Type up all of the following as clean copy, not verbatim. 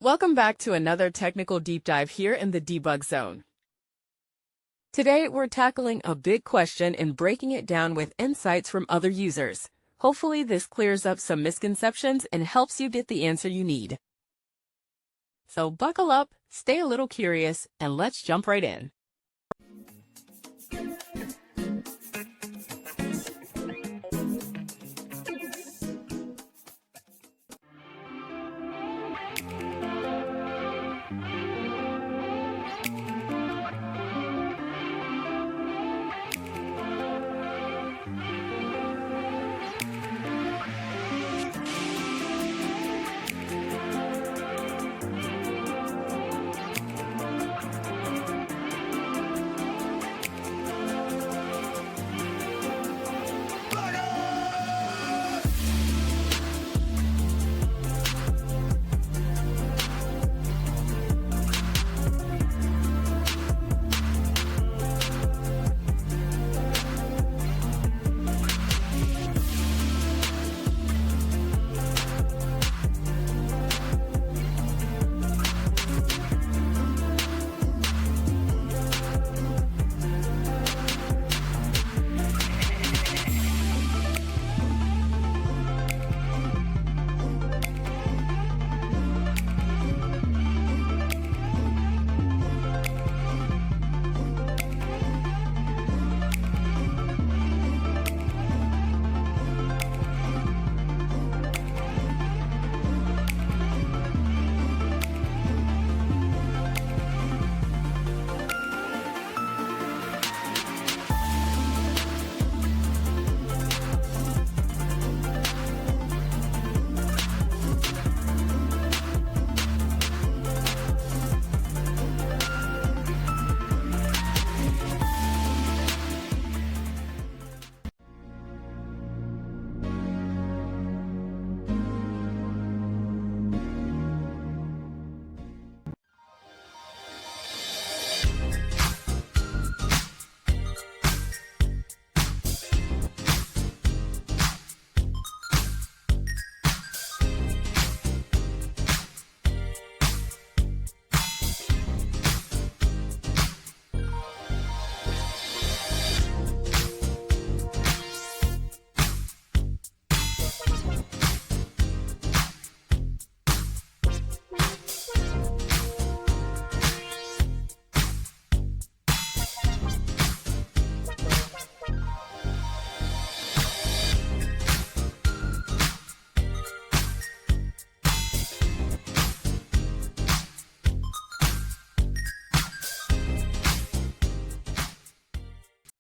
Welcome back to another technical deep dive here in the Debug Zone. Today, we're tackling a big question and breaking it down with insights from other users. Hopefully, this clears up some misconceptions and helps you get the answer you need. So buckle up, stay a little curious, and let's jump right in.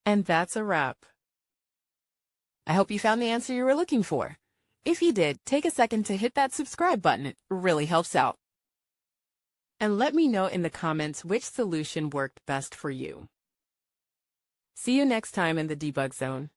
And that's a wrap. I hope you found the answer you were looking for. If you did, take a second to hit that subscribe button. It really helps out. And let me know in the comments which solution worked best for you. See you next time in the Debug Zone.